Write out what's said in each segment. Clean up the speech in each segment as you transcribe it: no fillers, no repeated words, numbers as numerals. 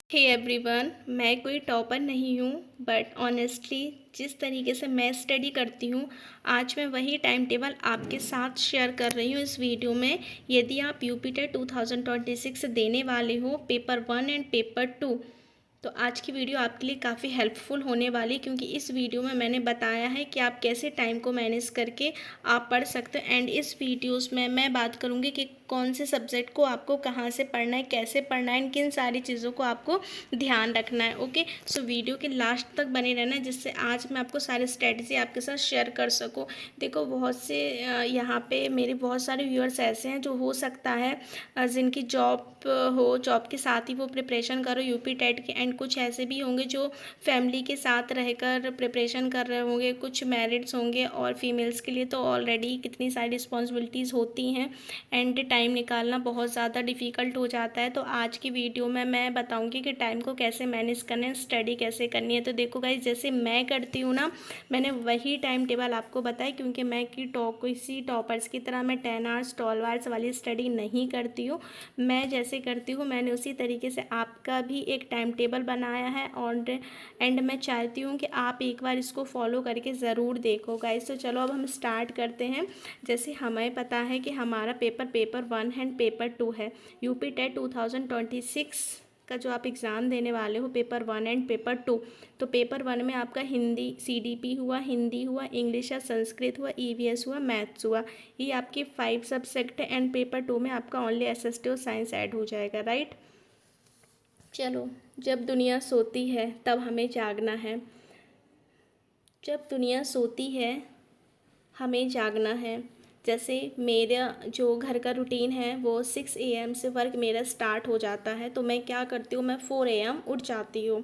Hey everyone, मैं कोई topper नहीं हूँ बट ऑनेस्टली जिस तरीके से मैं स्टडी करती हूँ आज मैं वही टाइम टेबल आपके साथ शेयर कर रही हूँ इस वीडियो में। यदि आप यूपी टेट 2026 देने वाले हो पेपर 1 एंड पेपर 2 तो आज की वीडियो आपके लिए काफ़ी हेल्पफुल होने वाली, क्योंकि इस वीडियो में मैंने बताया है कि आप कैसे टाइम को मैनेज करके आप पढ़ सकते हो। एंड इस वीडियोस में मैं बात करूँगी कि कौन से सब्जेक्ट को आपको कहाँ से पढ़ना है, कैसे पढ़ना है, किन सारी चीज़ों को आपको ध्यान रखना है। ओके, सो वीडियो के लास्ट तक बने रहना है, जिससे आज मैं आपको सारी स्ट्रेटजी आपके साथ शेयर कर सकूँ। देखो, बहुत से यहाँ पे मेरे बहुत सारे व्यूअर्स ऐसे हैं जो हो सकता है जिनकी जॉब हो, जॉब के साथ ही वो प्रिपरेशन करो यूपी टेट के, एंड कुछ ऐसे भी होंगे जो फैमिली के साथ रहकर प्रिपरेशन कर रहे होंगे, कुछ मैरिड्स होंगे, और फीमेल्स के लिए तो ऑलरेडी कितनी सारी रिस्पॉन्सिबिलिटीज़ होती हैं एंड टाइम निकालना बहुत ज़्यादा डिफ़िकल्ट हो जाता है। तो आज की वीडियो में मैं बताऊंगी कि टाइम को कैसे मैनेज करना है, स्टडी कैसे करनी है। तो देखो गाइस, जैसे मैं करती हूँ ना, मैंने वही टाइम टेबल आपको बताया, क्योंकि मैं किसी टॉपर्स की तरह मैं 10 आवर्स 12 आवर्स वाली स्टडी नहीं करती हूँ। मैं जैसे करती हूँ मैंने उसी तरीके से आपका भी एक टाइम टेबल बनाया है, और एंड मैं चाहती हूँ कि आप एक बार इसको फॉलो करके ज़रूर देखो गाइस। तो चलो अब हम स्टार्ट करते हैं। जैसे हमें पता है कि हमारा पेपर 1 एंड पेपर 2 है। यूपी टेट 2026 का जो आप एग्ज़ाम देने वाले हो पेपर 1 एंड पेपर 2, तो पेपर 1 में आपका हिंदी सीडीपी हुआ, हिंदी हुआ, इंग्लिश या संस्कृत हुआ, ईवीएस हुआ, मैथ्स हुआ। ये आपके 5 सब्जेक्ट है। एंड पेपर 2 में आपका ओनली एसएसटी और साइंस ऐड हो जाएगा, राइट। चलो, जब दुनिया सोती है तब हमें जागना है। जब दुनिया सोती है हमें जागना है। जैसे मेरा जो घर का रूटीन है वो 6 AM से वर्क मेरा स्टार्ट हो जाता है, तो मैं क्या करती हूँ, मैं 4 AM उठ जाती हूँ।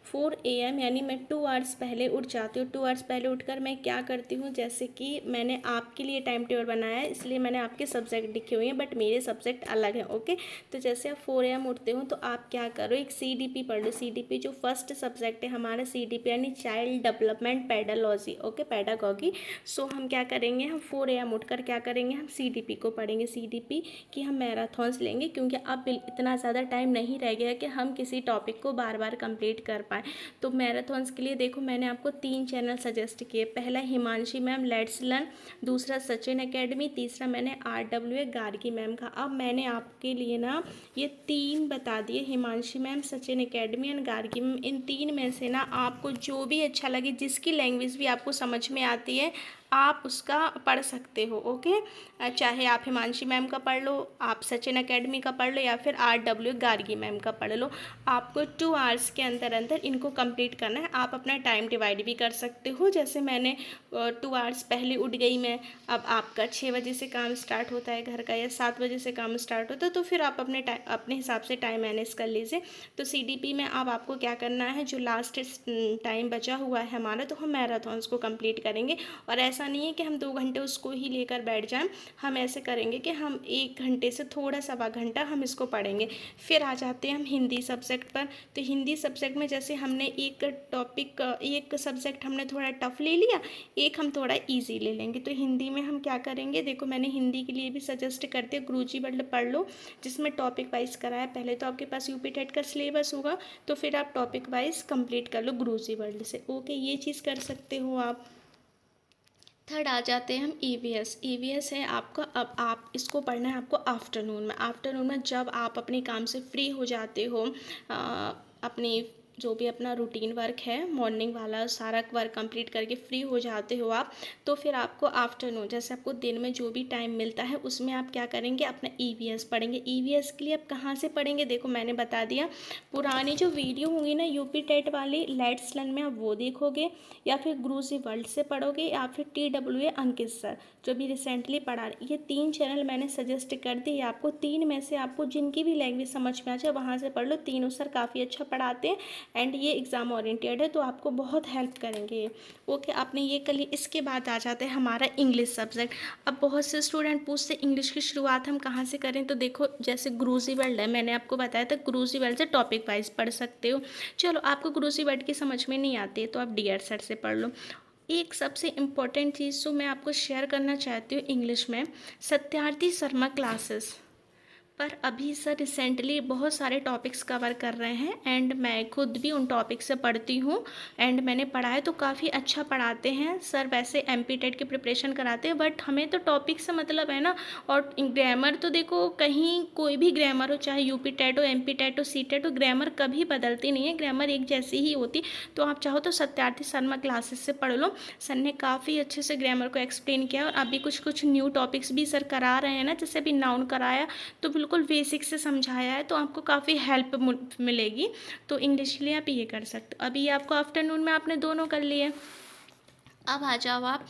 4 AM यानी मैं 2 आवर्स पहले उठ जाती हूँ। 2 आवर्स पहले उठकर मैं क्या करती हूँ, जैसे कि मैंने आपके लिए टाइम टेबल बनाया है, इसलिए मैंने आपके सब्जेक्ट लिखे हुए हैं, बट मेरे सब्जेक्ट अलग हैं। ओके, तो जैसे आप 4 AM उठते हो तो आप क्या करो, एक CDP पढ़ लो। CDP जो फर्स्ट सब्जेक्ट है हमारा, CDP यानी child development pedology, okay, pedagogy. So हम क्या करेंगे, हम 4 AM उठकर क्या करेंगे, हम CDP को पढ़ेंगे। CDP की हम मैराथॉन्स लेंगे, क्योंकि अब इतना ज़्यादा टाइम नहीं रह गया कि हम किसी टॉपिक को बार बार कंप्लीट कर पाएँ। तो मैराथॉन्स के लिए देखो मैंने आपको 3 चैनल सजेस्ट किए। पहला हिमांशी मैम लेट्स लर्न, दूसरा सचिन एकेडमी, तीसरा मैंने RWA गार्गी मैम का। अब मैंने आपके लिए ना ये 3 बता दिए, Himanshi ma'am, Sachin academy and Gargi ma'am. इन 3 में से ना आपको जो भी अच्छा लगे, जिसकी लैंग्वेज भी आपको समझ में आती है, आप उसका पढ़ सकते हो। ओके, चाहे आप हिमांशी मैम का पढ़ लो, आप सचिन एकेडमी का पढ़ लो, या फिर RWA गार्गी मैम का पढ़ लो। आपको 2 आवर्स के अंदर अंदर इनको कंप्लीट करना है। आप अपना टाइम डिवाइड भी कर सकते हो। जैसे मैंने 2 आवर्स पहले उठ गई मैं, अब आपका 6 बजे से काम स्टार्ट होता है घर का, या 7 बजे से काम स्टार्ट होता है, तो फिर आप अपने हिसाब से टाइम मैनेज कर लीजिए। तो CDP में अब आपको क्या करना है, जो लास्ट टाइम बचा हुआ है हमारा, तो हम मैराथॉन्स को कंप्लीट करेंगे। और ऐसा नहीं है कि हम 2 घंटे उसको ही लेकर बैठ जाएं, हम ऐसे करेंगे कि हम 1 घंटे से थोड़ा सवा घंटा हम इसको पढ़ेंगे। फिर आ जाते हैं हम हिंदी सब्जेक्ट पर। तो हिंदी सब्जेक्ट में जैसे हमने एक सब्जेक्ट हमने थोड़ा टफ ले लिया, एक हम थोड़ा इजी ले लेंगे। तो हिंदी में हम क्या करेंगे, देखो मैंने हिंदी के लिए भी सजेस्ट करते हैं गुरुजी वर्ल्ड पढ़ लो, जिसमें टॉपिक वाइज कराया। पहले तो आपके पास यूपी टेट का सिलेबस होगा, तो फिर आप टॉपिक वाइज कंप्लीट कर लो गुरुजी वर्ल्ड से। ओके, ये चीज़ कर सकते हो आप। थर्ड आ जाते हैं हम ईवीएस है आपका। अब आप इसको पढ़ना है आपको आफ्टरनून में जब आप अपने काम से फ्री हो जाते हो, अपनी जो भी अपना रूटीन वर्क है मॉर्निंग वाला सारा वर्क कंप्लीट करके फ्री हो जाते हो आप, तो फिर आपको आफ्टरनून, जैसे आपको दिन में जो भी टाइम मिलता है उसमें आप क्या करेंगे, अपना ईवीएस पढ़ेंगे। ईवीएस के लिए आप कहाँ से पढ़ेंगे, देखो मैंने बता दिया, पुरानी जो वीडियो होंगी ना यूपी टेट वाली लेट्स लर्न में, आप वो देखोगे, या फिर गुरुजी वर्ल्ड से पढ़ोगे, या फिर TWA अंकित सर जो भी रिसेंटली पढ़ा। ये 3 चैनल मैंने सजेस्ट कर दिए आपको। 3 में से आपको जिनकी भी लैंग्वेज समझ में आ जाए वहाँ से पढ़ लो। तीनों सर काफ़ी अच्छा पढ़ाते हैं, एंड ये एग्ज़ाम ओरिएंटेड है, तो आपको बहुत हेल्प करेंगे। ओके, आपने ये कर लिया। इसके बाद आ जाता है हमारा इंग्लिश सब्जेक्ट। अब बहुत से स्टूडेंट पूछते इंग्लिश की शुरुआत हम कहाँ से करें, तो देखो जैसे गुरुजी वर्ल्ड है, मैंने आपको बताया था गुरुजी वर्ल्ड से टॉपिक वाइज पढ़ सकते हो। चलो, आपको गुरुजी वर्ल्ड की समझ में नहीं आती है तो आप DR सर से पढ़ लो। एक सबसे इम्पॉर्टेंट चीज़ जो मैं आपको शेयर करना चाहती हूँ इंग्लिश में, सत्यार्थी शर्मा क्लासेस पर अभी सर रिसेंटली बहुत सारे टॉपिक्स कवर कर रहे हैं एंड मैं खुद भी उन टॉपिक से पढ़ती हूँ एंड मैंने पढ़ा है तो काफ़ी अच्छा पढ़ाते हैं सर। वैसे एमपी टेट की प्रिपरेशन कराते हैं बट हमें तो टॉपिक से मतलब है ना। और ग्रामर तो देखो कहीं कोई भी ग्रामर हो, चाहे यूपी टेट हो, एमपी टेट हो, सी टेट हो, ग्रामर कभी बदलती नहीं है, ग्रामर एक जैसी ही होती। तो आप चाहो तो सत्यार्थी शर्मा क्लासेस से पढ़ लो, सर ने काफ़ी अच्छे से ग्रामर को एक्सप्लेन किया। और अभी कुछ कुछ न्यू टॉपिक्स भी सर करा रहे हैं ना, जैसे अभी नाउन कराया तो बिल्कुल बेसिक से समझाया है, तो आपको काफ़ी हेल्प मिलेगी। तो इंग्लिश के लिए आप ये कर सकते हो। अभी आपको आफ्टरनून में आपने दोनों कर लिए, अब आ जाओ आप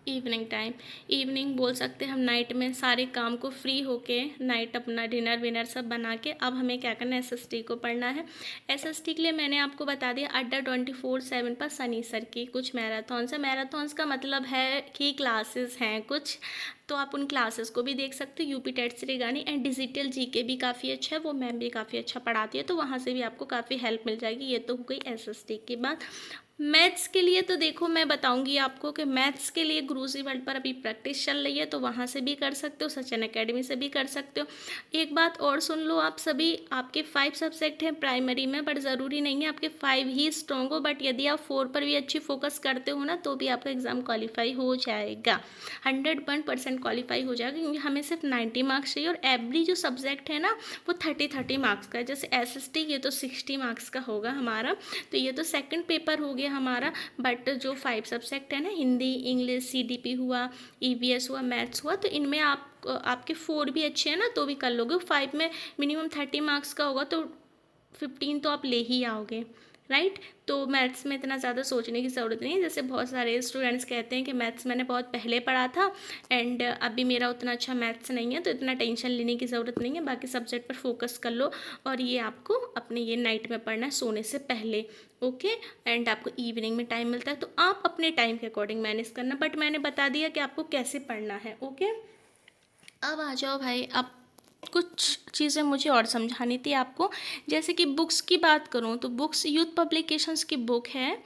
इवनिंग टाइम। इवनिंग बोल सकते हैं हम, नाइट में सारे काम को फ्री होके नाइट अपना डिनर विनर सब बना के अब हमें क्या करना है, एसएसटी को पढ़ना है। एसएसटी के लिए मैंने आपको बता दिया अड्डा 24/7 पर सनी सर की कुछ मैराथॉन्स है। मैराथॉन्स का मतलब है कि क्लासेस हैं कुछ, तो आप उन क्लासेस को भी देख सकते हो यूपी टेट से रिगार्डिंग। एंड डिजिटल जीके भी काफ़ी अच्छा है, वो मैम भी काफ़ी अच्छा पढ़ाती है, तो वहाँ से भी आपको काफ़ी हेल्प मिल जाएगी। ये तो हो गई एसएसटी की बात। मैथ्स के लिए तो देखो मैं बताऊंगी आपको कि मैथ्स के लिए गुरुजी वर्ल्ड पर अभी प्रैक्टिस चल रही है, तो वहाँ से भी कर सकते हो, सचिन एकेडमी से भी कर सकते हो। एक बात और सुन लो आप सभी, आपके 5 सब्जेक्ट हैं प्राइमरी में, बट ज़रूरी नहीं है आपके 5 ही स्ट्रॉन्ग हो, बट यदि आप 4 पर भी अच्छी फोकस करते हो ना तो भी आपका एग्ज़ाम क्वालिफाई हो जाएगा, 101% क्वालिफाई हो जाएगा, क्योंकि हमें सिर्फ 90 मार्क्स चाहिए। और एवरी जो सब्जेक्ट है ना वो 30 मार्क्स का है। जैसे एसएसटी ये तो 60 मार्क्स का होगा हमारा, तो ये तो सेकंड पेपर हो गया हमारा। बट जो 5 सब्जेक्ट है ना, हिंदी, इंग्लिश, सीडीपी हुआ, ईवीएस हुआ, मैथ्स हुआ, तो इनमें आपके 4 भी अच्छे हैं ना तो भी कर लोगे। 5 में मिनिमम 30 मार्क्स का होगा तो 15 तो आप ले ही आओगे, राइट। तो मैथ्स में इतना ज़्यादा सोचने की ज़रूरत नहीं है। जैसे बहुत सारे स्टूडेंट्स कहते हैं कि मैथ्स मैंने बहुत पहले पढ़ा था एंड अभी मेरा उतना अच्छा मैथ्स नहीं है, तो इतना टेंशन लेने की ज़रूरत नहीं है, बाकी सब्जेक्ट पर फोकस कर लो। और ये आपको अपने ये नाइट में पढ़ना है सोने से पहले, ओके। एंड आपको इवनिंग में टाइम मिलता है तो आप अपने टाइम के अकॉर्डिंग मैनेज करना, बट मैंने बता दिया कि आपको कैसे पढ़ना है, ओके। अब आ जाओ भाई, अब कुछ चीज़ें मुझे और समझानी थी आपको। जैसे कि बुक्स की बात करूँ तो बुक्स यूथ पब्लिकेशंस की बुक है,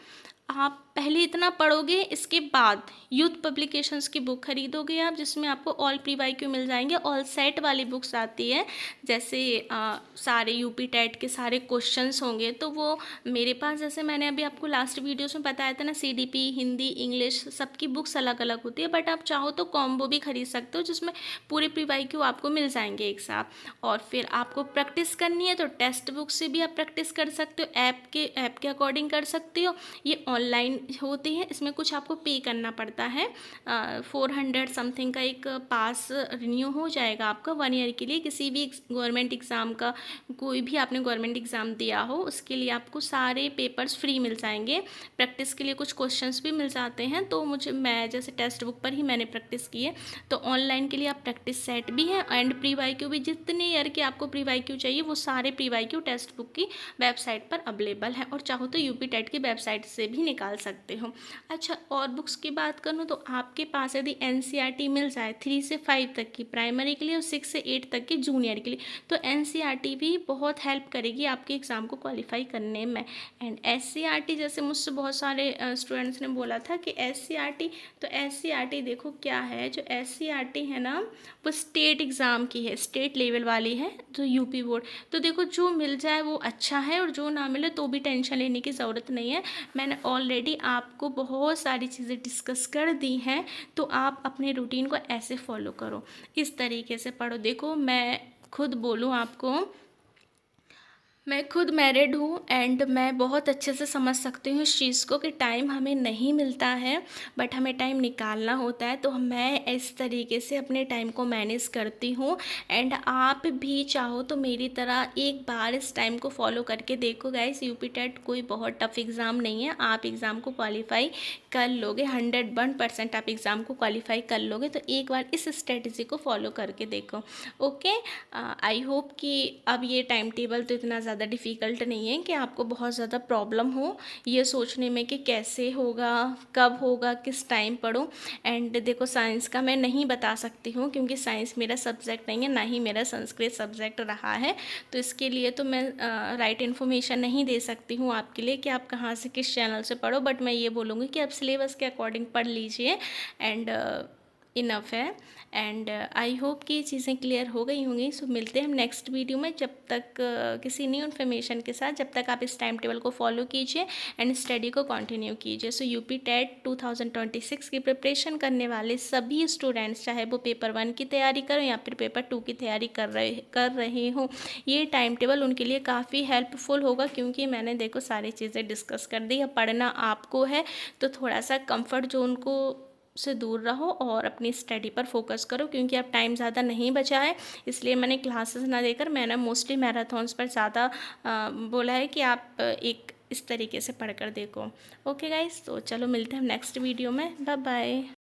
आप पहले इतना पढ़ोगे, इसके बाद यूथ पब्लिकेशंस की बुक खरीदोगे आप, जिसमें आपको ऑल प्री वाई क्यू मिल जाएंगे। ऑल सेट वाली बुक्स आती है, जैसे सारे यूपी टेट के सारे क्वेश्चंस होंगे, तो वो मेरे पास, जैसे मैंने अभी आपको लास्ट वीडियोस में बताया था ना, सीडीपी, हिंदी, इंग्लिश सबकी बुक्स अलग अलग होती है, बट आप चाहो तो कॉम्बो भी खरीद सकते हो जिसमें पूरे प्री वाई क्यू आपको मिल जाएंगे एक साथ। और फिर आपको प्रैक्टिस करनी है तो टेक्स्ट बुक से भी आप प्रैक्टिस कर सकते हो, ऐप के अकॉर्डिंग कर सकते हो। ये ऑनलाइन होती है, इसमें कुछ आपको पे करना पड़ता है, 400 समथिंग का एक पास रिन्यू हो जाएगा आपका 1 ईयर के लिए। किसी भी गवर्नमेंट एग्ज़ाम का, कोई भी आपने गवर्नमेंट एग्ज़ाम दिया हो उसके लिए आपको सारे पेपर्स फ्री मिल जाएंगे। प्रैक्टिस के लिए कुछ क्वेश्चंस भी मिल जाते हैं, तो मैं जैसे टेक्स्ट बुक पर ही मैंने प्रैक्टिस की है। तो ऑनलाइन के लिए आप प्रैक्टिस सेट भी है एंड प्री वाई क्यू भी, जितने ईयर के आपको प्री वाई क्यू चाहिए वो सारे pre Y Q text book की वेबसाइट पर अवेलेबल है, और चाहो तो यूपी टेट की वेबसाइट से भी निकाल सकते हो। अच्छा, और बुक्स की बात करूँ तो आपके पास यदि एनसीईआरटी मिल जाए 3 से 5 तक की प्राइमरी के लिए और 6 से 8 तक की जूनियर के लिए, तो एनसीईआरटी भी बहुत हेल्प करेगी आपके एग्ज़ाम को क्वालिफाई करने में। एंड एससीईआरटी, जैसे मुझसे बहुत सारे स्टूडेंट्स ने बोला था कि एससीईआरटी, तो एससीईआरटी देखो क्या है, जो एससीईआरटी है ना वो स्टेट एग्ज़ाम की है, स्टेट लेवल वाली है, तो यूपी बोर्ड। तो देखो जो मिल जाए वो अच्छा है, और जो ना मिले तो भी टेंशन लेने की ज़रूरत नहीं है। मैंने ऑलरेडी आपको बहुत सारी चीज़ें डिस्कस कर दी हैं, तो आप अपने रूटीन को ऐसे फॉलो करो, इस तरीके से पढ़ो। देखो मैं खुद बोलूँ आपको, मैं खुद मैरिड हूँ एंड मैं बहुत अच्छे से समझ सकती हूँ इस चीज़ को कि टाइम हमें नहीं मिलता है, बट हमें टाइम निकालना होता है। तो मैं इस तरीके से अपने टाइम को मैनेज करती हूँ। एंड आप भी चाहो तो मेरी तरह एक बार इस टाइम को फॉलो करके देखो गाइस। यूपी टेट कोई बहुत टफ एग्ज़ाम नहीं है, आप एग्ज़ाम को क्वालिफाई कर लोगे, 101% आप एग्ज़ाम को क्वालिफाई कर लोगे। तो एक बार इस स्ट्रेटजी को फॉलो करके देखो, ओके। आई होप कि अब ये टाइम टेबल तो इतना ज़्यादा डिफ़िकल्ट नहीं है कि आपको बहुत ज़्यादा प्रॉब्लम हो ये सोचने में कि कैसे होगा, कब होगा, किस टाइम पढ़ूं। एंड देखो साइंस का मैं नहीं बता सकती हूँ क्योंकि साइंस मेरा सब्जेक्ट नहीं है, ना ही मेरा संस्कृत सब्जेक्ट रहा है, तो इसके लिए तो मैं राइट इन्फॉर्मेशन नहीं दे सकती हूँ आपके लिए कि आप कहाँ से किस चैनल से पढ़ो। बट मैं ये बोलूँगी कि आप सिलेबस के अकॉर्डिंग पढ़ लीजिए एंड इनफ है। एंड आई होप कि ये चीज़ें क्लियर हो गई होंगी। सो मिलते हैं हम नेक्स्ट वीडियो में, जब तक किसी न्यू इन्फॉर्मेशन के साथ। जब तक आप इस टाइम टेबल को फॉलो कीजिए एंड स्टडी को कंटिन्यू कीजिए। सो यूपी टेट 2026 की प्रिपरेशन करने वाले सभी स्टूडेंट्स, चाहे वो पेपर 1 की तैयारी करें या फिर पेपर 2 की तैयारी कर रहे हों, ये टाइम टेबल उनके लिए काफ़ी हेल्पफुल होगा, क्योंकि मैंने देखो सारी चीज़ें डिस्कस कर दी। अब पढ़ना आपको है तो थोड़ा सा कंफर्ट जोन को से दूर रहो और अपनी स्टडी पर फोकस करो, क्योंकि अब टाइम ज़्यादा नहीं बचा है। इसलिए मैंने क्लासेस ना देकर मैंने मोस्टली मैराथन्स पर ज़्यादा बोला है कि आप एक इस तरीके से पढ़कर देखो। ओके गाइस, तो चलो मिलते हैं नेक्स्ट वीडियो में। Bye bye.